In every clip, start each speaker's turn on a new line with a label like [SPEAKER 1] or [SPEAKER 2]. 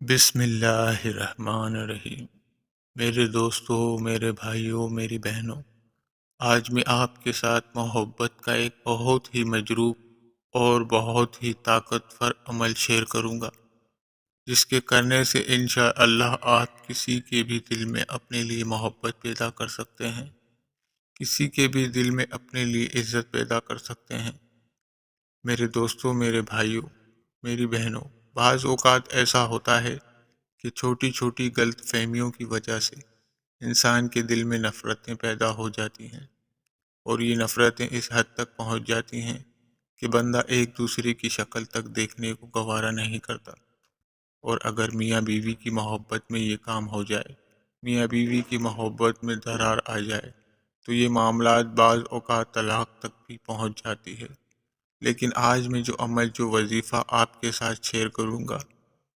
[SPEAKER 1] بسم اللہ الرحمن الرحیم۔ میرے دوستوں، میرے بھائیوں، میری بہنوں، آج میں آپ کے ساتھ محبت کا ایک بہت ہی مجروح اور بہت ہی طاقتور عمل شیئر کروں گا، جس کے کرنے سے انشاءاللہ آپ کسی کے بھی دل میں اپنے لیے محبت پیدا کر سکتے ہیں، کسی کے بھی دل میں اپنے لیے عزت پیدا کر سکتے ہیں۔ میرے دوستوں، میرے بھائیوں، میری بہنوں، بعض اوقات ایسا ہوتا ہے کہ چھوٹی چھوٹی غلط فہمیوں کی وجہ سے انسان کے دل میں نفرتیں پیدا ہو جاتی ہیں، اور یہ نفرتیں اس حد تک پہنچ جاتی ہیں کہ بندہ ایک دوسرے کی شکل تک دیکھنے کو گوارا نہیں کرتا۔ اور اگر میاں بیوی کی محبت میں یہ کام ہو جائے، میاں بیوی کی محبت میں درار آ جائے، تو یہ معاملات بعض اوقات طلاق تک بھی پہنچ جاتی ہے۔ لیکن آج میں جو وظیفہ آپ کے ساتھ شیئر کروں گا،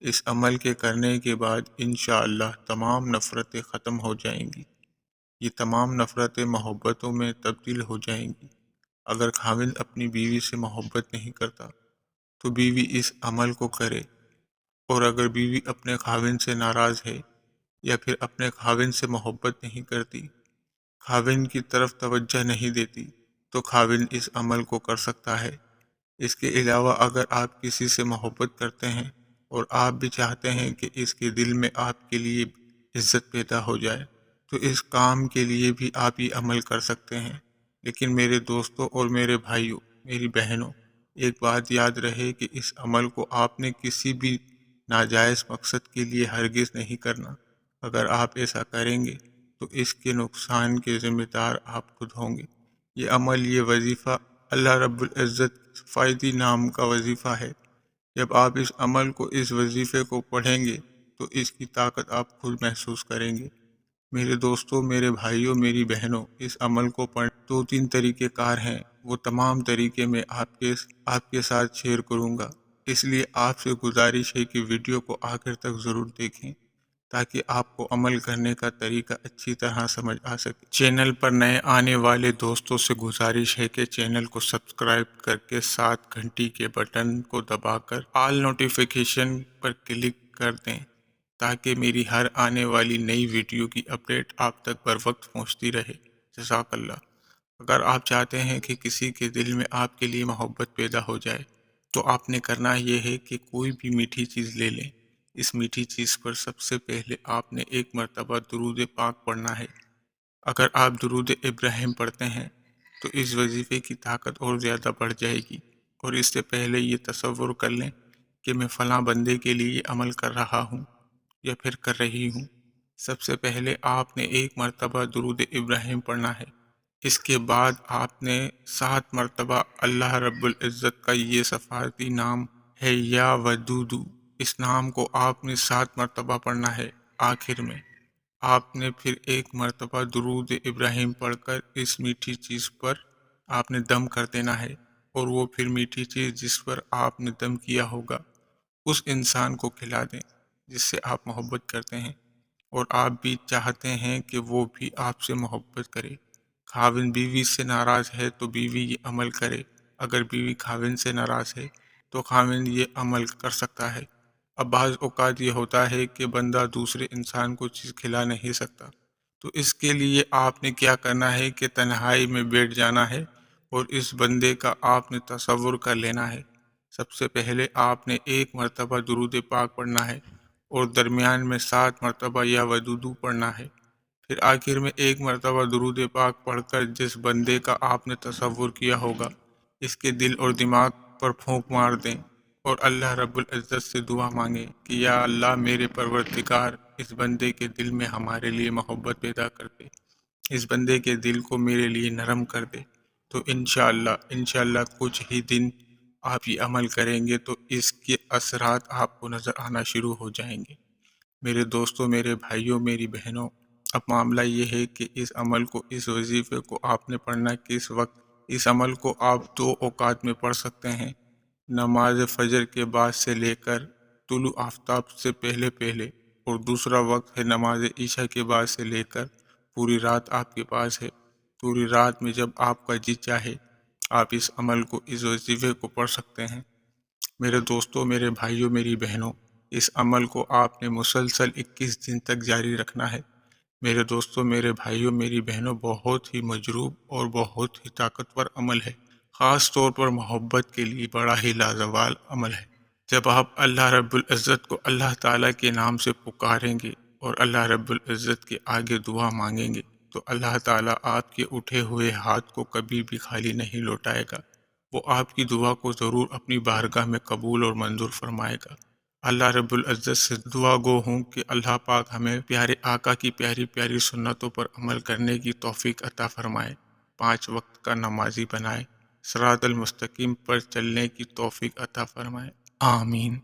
[SPEAKER 1] اس عمل کے کرنے کے بعد انشاءاللہ تمام نفرتیں ختم ہو جائیں گی۔ یہ تمام نفرتیں محبتوں میں تبدیل ہو جائیں گی۔ اگر خاوند اپنی بیوی سے محبت نہیں کرتا تو بیوی اس عمل کو کرے، اور اگر بیوی اپنے خاوند سے ناراض ہے یا پھر اپنے خاوند سے محبت نہیں کرتی، خاوند کی طرف توجہ نہیں دیتی، تو خاوند اس عمل کو کر سکتا ہے۔ اس کے علاوہ اگر آپ کسی سے محبت کرتے ہیں اور آپ بھی چاہتے ہیں کہ اس کے دل میں آپ کے لیے عزت پیدا ہو جائے، تو اس کام کے لیے بھی آپ یہ عمل کر سکتے ہیں۔ لیکن میرے دوستوں اور میرے بھائیوں، میری بہنوں، ایک بات یاد رہے کہ اس عمل کو آپ نے کسی بھی ناجائز مقصد کے لیے ہرگز نہیں کرنا۔ اگر آپ ایسا کریں گے تو اس کے نقصان کے ذمہ دار آپ خود ہوں گے۔ یہ عمل، یہ وظیفہ اللہ رب العزت فائدی نام کا وظیفہ ہے۔ جب آپ اس عمل کو، اس وظیفے کو پڑھیں گے تو اس کی طاقت آپ خود محسوس کریں گے۔ میرے دوستوں، میرے بھائیوں، میری بہنوں، اس عمل کو پڑھنے 2-3 طریقے کار ہیں۔ وہ تمام طریقے میں آپ کے ساتھ شیئر کروں گا۔ اس لیے آپ سے گزارش ہے کہ ویڈیو کو آخر تک ضرور دیکھیں، تاکہ آپ کو عمل کرنے کا طریقہ اچھی طرح سمجھ آ سکے۔ چینل پر نئے آنے والے دوستوں سے گزارش ہے کہ چینل کو سبسکرائب کر کے ساتھ گھنٹی کے بٹن کو دبا کر آل نوٹیفیکیشن پر کلک کر دیں، تاکہ میری ہر آنے والی نئی ویڈیو کی اپڈیٹ آپ تک بر وقت پہنچتی رہے۔ جزاک اللہ۔ اگر آپ چاہتے ہیں کہ کسی کے دل میں آپ کے لیے محبت پیدا ہو جائے، تو آپ نے کرنا یہ ہے کہ کوئی بھی میٹھی چیز لے لیں۔ اس میٹھی چیز پر سب سے پہلے آپ نے ایک مرتبہ درود پاک پڑھنا ہے۔ اگر آپ درود ابراہیم پڑھتے ہیں تو اس وظیفے کی طاقت اور زیادہ بڑھ جائے گی۔ اور اس سے پہلے یہ تصور کر لیں کہ میں فلاں بندے کے لیے یہ عمل کر رہا ہوں یا پھر کر رہی ہوں۔ سب سے پہلے آپ نے ایک مرتبہ درود ابراہیم پڑھنا ہے۔ اس کے بعد آپ نے 7 مرتبہ اللہ رب العزت کا یہ سفارتی نام ہے یا ودود، اس نام کو آپ نے 7 مرتبہ پڑھنا ہے۔ آخر میں آپ نے پھر ایک مرتبہ درود ابراہیم پڑھ کر اس میٹھی چیز پر آپ نے دم کر دینا ہے، اور وہ پھر میٹھی چیز جس پر آپ نے دم کیا ہوگا اس انسان کو کھلا دیں جس سے آپ محبت کرتے ہیں اور آپ بھی چاہتے ہیں کہ وہ بھی آپ سے محبت کرے۔ خاوند بیوی سے ناراض ہے تو بیوی یہ عمل کرے۔ اگر بیوی خاوند سے ناراض ہے تو خاوند یہ عمل کر سکتا ہے۔ اب بعض اوقات یہ ہوتا ہے کہ بندہ دوسرے انسان کو چیز کھلا نہیں سکتا، تو اس کے لیے آپ نے کیا کرنا ہے کہ تنہائی میں بیٹھ جانا ہے اور اس بندے کا آپ نے تصور کر لینا ہے۔ سب سے پہلے آپ نے ایک مرتبہ درود پاک پڑھنا ہے، اور درمیان میں 7 مرتبہ یا ودودو پڑھنا ہے۔ پھر آخر میں ایک مرتبہ درود پاک پڑھ کر جس بندے کا آپ نے تصور کیا ہوگا اس کے دل اور دماغ پر پھونک مار دیں، اور اللہ رب العزت سے دعا مانگیں کہ یا اللہ میرے پروردگار، اس بندے کے دل میں ہمارے لیے محبت پیدا کر دے، اس بندے کے دل کو میرے لیے نرم کر دے۔ تو انشاءاللہ کچھ ہی دن آپ یہ عمل کریں گے تو اس کے اثرات آپ کو نظر آنا شروع ہو جائیں گے۔ میرے دوستوں، میرے بھائیوں، میری بہنوں، اب معاملہ یہ ہے کہ اس عمل کو، اس وظیفے کو آپ نے پڑھنا کس وقت؟ اس عمل کو آپ 2 اوقات میں پڑھ سکتے ہیں۔ نماز فجر کے بعد سے لے کر طلوع آفتاب سے پہلے پہلے، اور دوسرا وقت ہے نماز عشاء کے بعد سے لے کر پوری رات آپ کے پاس ہے۔ پوری رات میں جب آپ کا جی چاہے آپ اس عمل کو، اس وظیفے کو پڑھ سکتے ہیں۔ میرے دوستوں، میرے بھائیوں، میری بہنوں، اس عمل کو آپ نے مسلسل 21 دن تک جاری رکھنا ہے۔ میرے دوستوں، میرے بھائیوں، میری بہنوں، بہت ہی مجروب اور بہت ہی طاقتور عمل ہے، خاص طور پر محبت کے لیے بڑا ہی لازوال عمل ہے۔ جب آپ اللہ رب العزت کو اللہ تعالیٰ کے نام سے پکاریں گے اور اللہ رب العزت کے آگے دعا مانگیں گے تو اللہ تعالیٰ آپ کے اٹھے ہوئے ہاتھ کو کبھی بھی خالی نہیں لوٹائے گا۔ وہ آپ کی دعا کو ضرور اپنی بارگاہ میں قبول اور منظور فرمائے گا۔ اللہ رب العزت سے دعا گو ہوں کہ اللہ پاک ہمیں پیارے آقا کی پیاری پیاری سنتوں پر عمل کرنے کی توفیق عطا فرمائے، 5 وقت کا نمازی بنائے، صراط المستقیم پر چلنے کی توفیق عطا فرمائے، آمین۔